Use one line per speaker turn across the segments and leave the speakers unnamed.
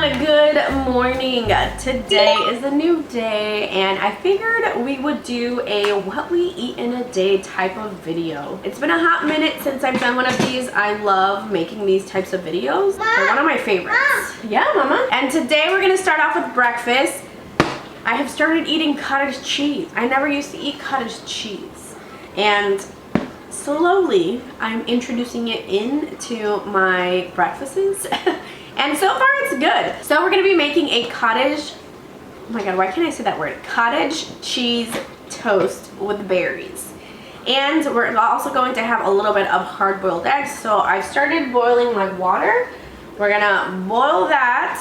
everyone, good morning. Today is a new day and I figured we would do a what we eat in a day type of video. It's been a hot minute since I've done one of these. I love making these types of videos. They're one of my favorites. Yeah, mama. And today we're gonna start off with breakfast. I have started eating cottage cheese. I never used to eat cottage cheese. And slowly I'm introducing it into my breakfasts. And so far it's good. So we're gonna be making a cottage, oh my god, why can't I say that word? Cottage cheese toast with berries. And we're also going to have a little bit of hard-boiled eggs. So I've started boiling my water. We're gonna boil that,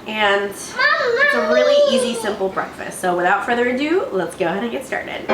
and it's a really easy, simple breakfast. So without further ado, let's go ahead and get started.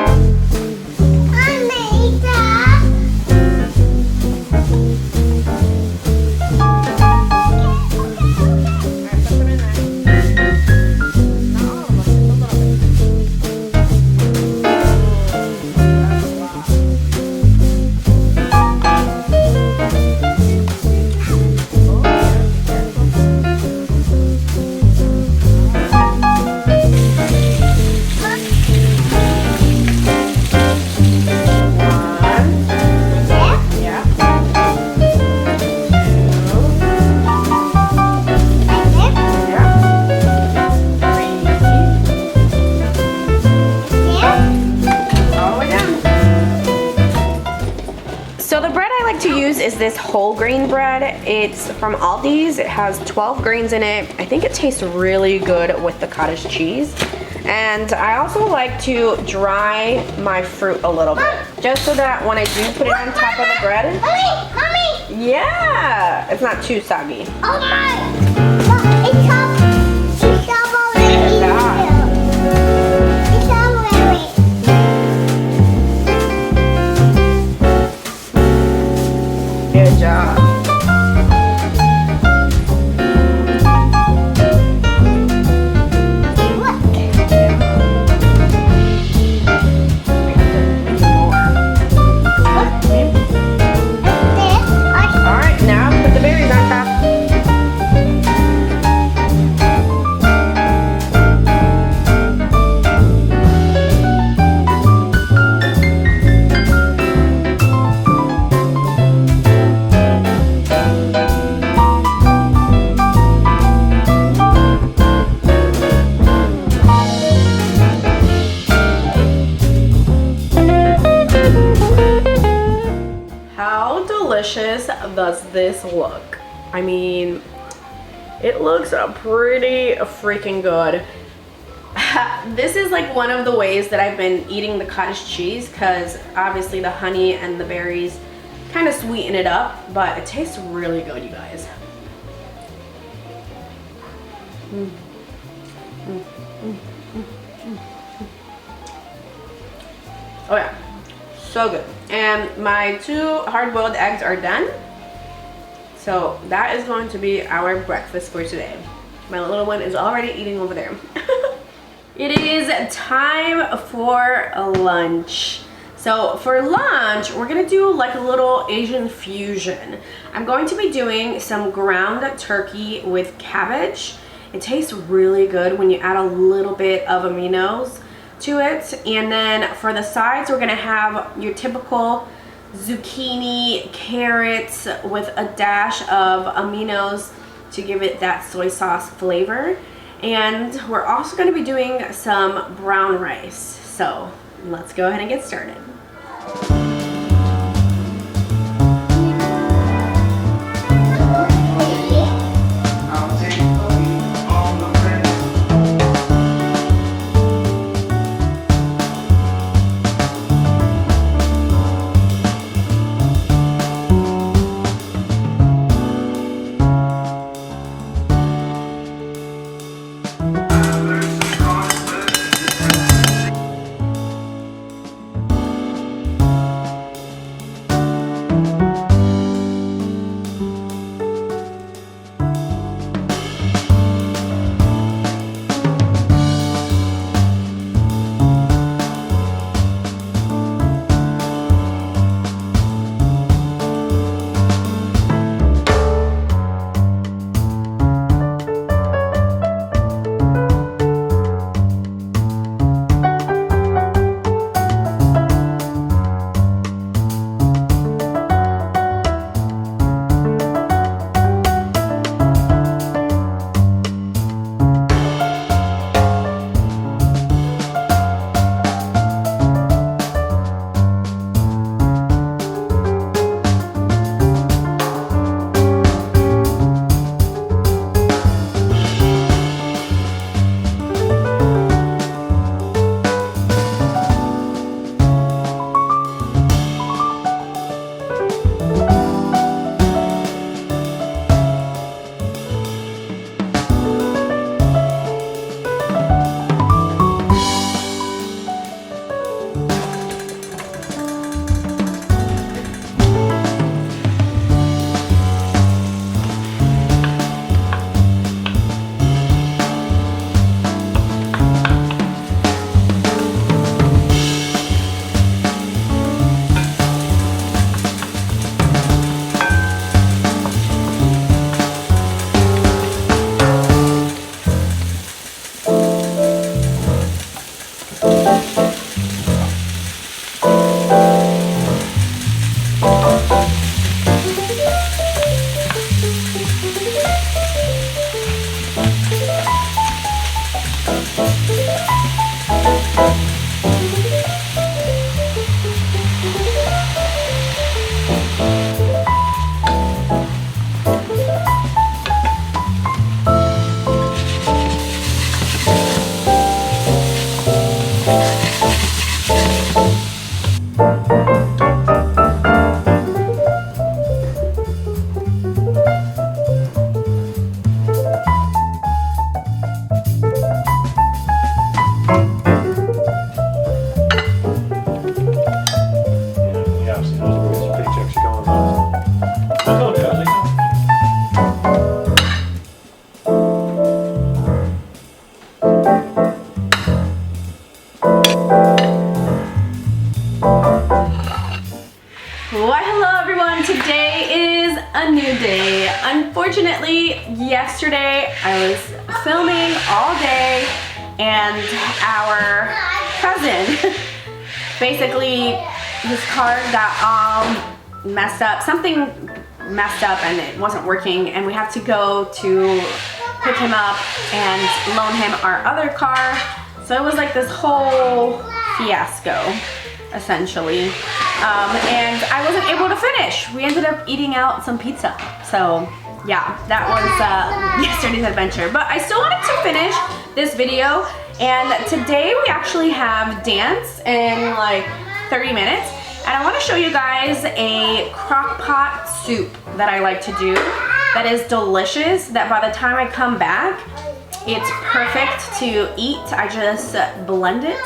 Is this whole grain bread. It's from Aldi's. It has 12 grains in it. I think it tastes really good with the cottage cheese. And I also like to dry my fruit a little bit, just so that when I do put it on top of the bread, Mommy! Yeah, it's not too soggy. Oh my! Good job. Alright, now put the berries on top. Does this look? I mean, it looks pretty freaking good. This is like one of the ways that I've been eating the cottage cheese, because obviously the honey and the berries kind of sweeten it up, but it tastes really good, you guys. Oh yeah, so good. And my 2 hard-boiled eggs are done. So that is going to be our breakfast for today. My little one is already eating over there. It is time for lunch. So for lunch, we're gonna do like a little Asian fusion. I'm going to be doing some ground turkey with cabbage. It tastes really good when you add a little bit of aminos to it. And then for the sides, we're gonna have your typical zucchini, carrots with a dash of aminos to give it that soy sauce flavor. And we're also going to be doing some brown rice. So let's go ahead and get started. yesterday I was filming all day and our cousin, basically his car got messed up. Something messed up and it wasn't working, and we have to go to pick him up and loan him our other car. So it was like this whole fiasco, essentially. And I wasn't able to finish. We ended up eating out some pizza. So yeah, that was yesterday's adventure. But I still wanted to finish this video. And today we actually have dance in like 30 minutes. And I want to show you guys a crock pot soup that I like to do that is delicious, that by the time I come back, it's perfect to eat. I just blend it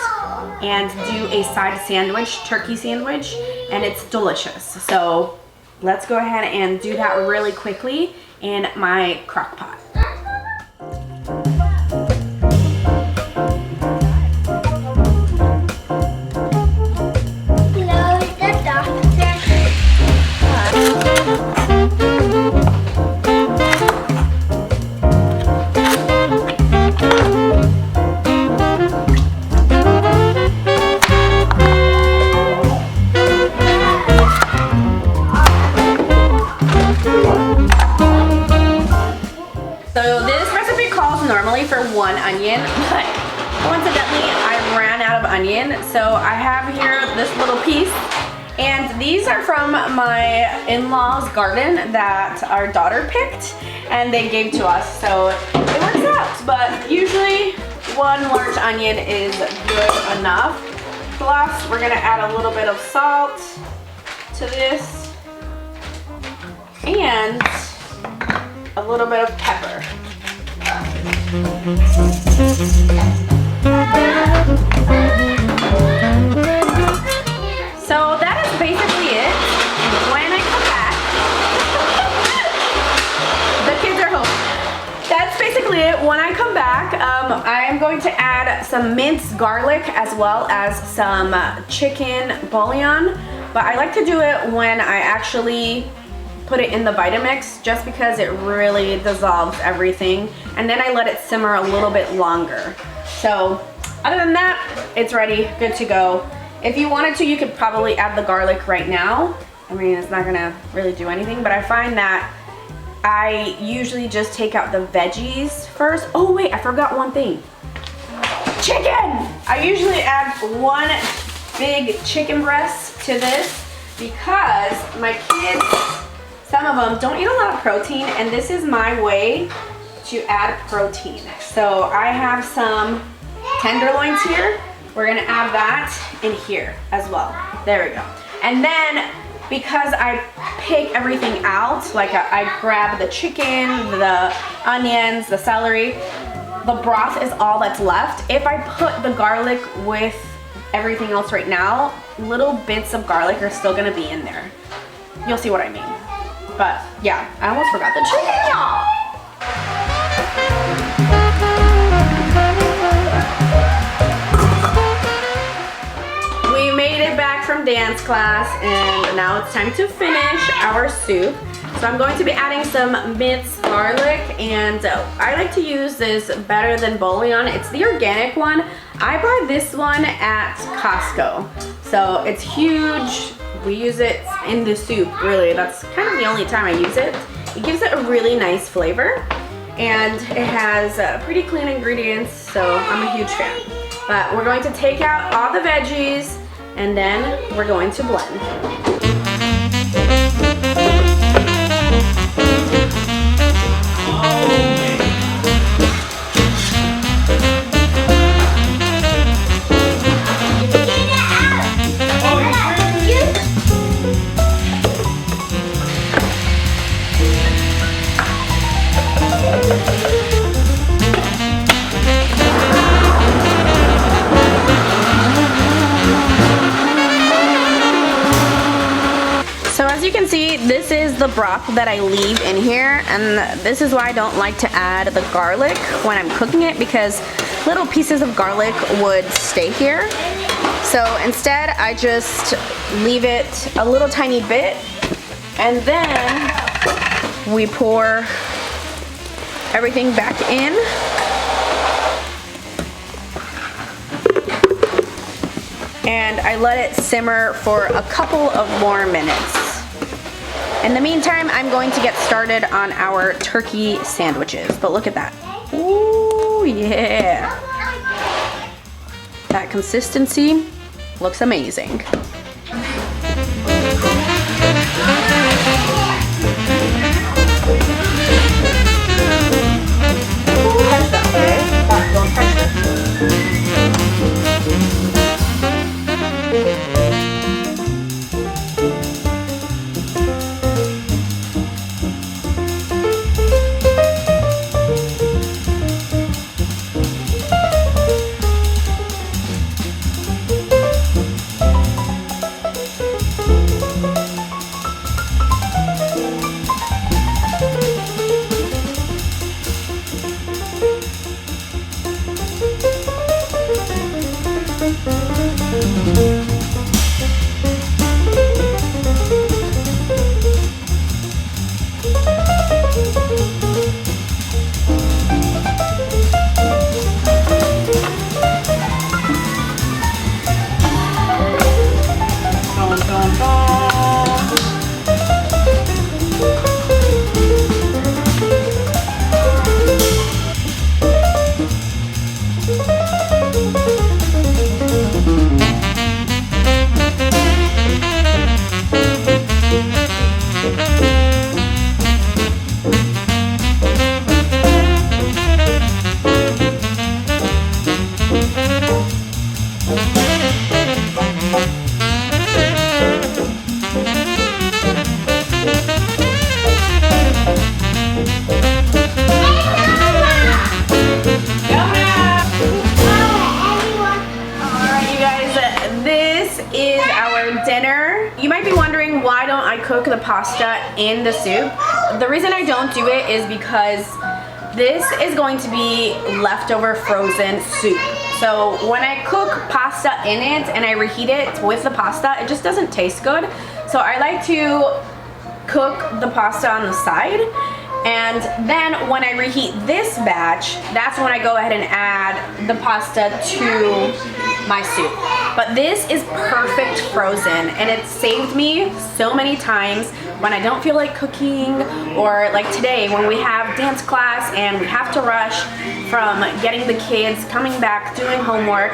and do a side sandwich, turkey sandwich, and it's delicious. So let's go ahead and do that really quickly in my crock pot. So this recipe calls normally for 1 onion, but coincidentally I ran out of onion. So I have here this little piece, and these are from my in-laws' garden that our daughter picked and they gave to us. So it works out, but usually 1 large onion is good enough. Plus we're gonna add a little bit of salt to this and a little bit of pepper. So that is basically it. When I come back, the kids are home. That's basically it. When I come back, I am going to add some minced garlic as well as some chicken bouillon. But I like to do it when I actually put it in the Vitamix, just because it really dissolves everything, and then I let it simmer a little bit longer. So other than that, it's ready, good to go. If you wanted to, you could probably add the garlic right now. I mean, it's not gonna really do anything, but I find that I usually just take out the veggies first. Oh wait, I forgot one thing. Chicken! I usually add 1 big chicken breast to this because my kids, some of them don't eat a lot of protein, and this is my way to add protein. So I have some tenderloins here. We're gonna add that in here as well. There we go. And then because I pick everything out, like I grab the chicken, the onions, the celery, the broth is all that's left. If I put the garlic with everything else right now, little bits of garlic are still gonna be in there. You'll see what I mean. But yeah, I almost forgot the chicken, y'all. We made it back from dance class, and now it's time to finish our soup. So I'm going to be adding some minced garlic, and I like to use this Better Than Bouillon. It's the organic one. I buy this one at Costco. So it's huge. We use it in the soup, really. That's kind of the only time I use it. It gives it a really nice flavor, and it has pretty clean ingredients, so I'm a huge fan. But we're going to take out all the veggies, and then we're going to blend. This is the broth that I leave in here, and this is why I don't like to add the garlic when I'm cooking it, because little pieces of garlic would stay here. So instead I just leave it a little tiny bit, and then we pour everything back in. And I let it simmer for a couple of more minutes. In the meantime, I'm going to get started on our turkey sandwiches. But look at that. Ooh, yeah. That consistency looks amazing. Dinner. You might be wondering, why don't I cook the pasta in the soup? The reason I don't do it is because this is going to be leftover frozen soup. So when I cook pasta in it and I reheat it with the pasta, it just doesn't taste good. So I like to cook the pasta on the side, and then when I reheat this batch, that's when I go ahead and add the pasta to my soup. But this is perfect frozen, and it saved me so many times when I don't feel like cooking, or like today when we have dance class and we have to rush from getting the kids, coming back, doing homework.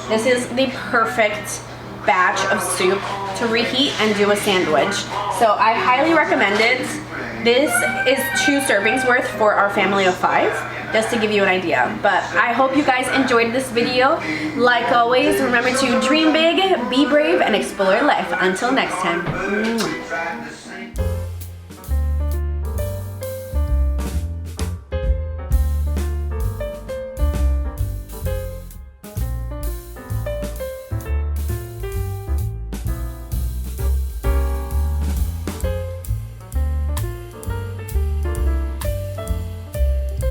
This is the perfect batch of soup to reheat and do a sandwich. So I highly recommend it. This is 2 servings worth for our family of 5, just to give you an idea. But I hope you guys enjoyed this video. Like always, remember to dream big, be brave, and explore life. Until next time.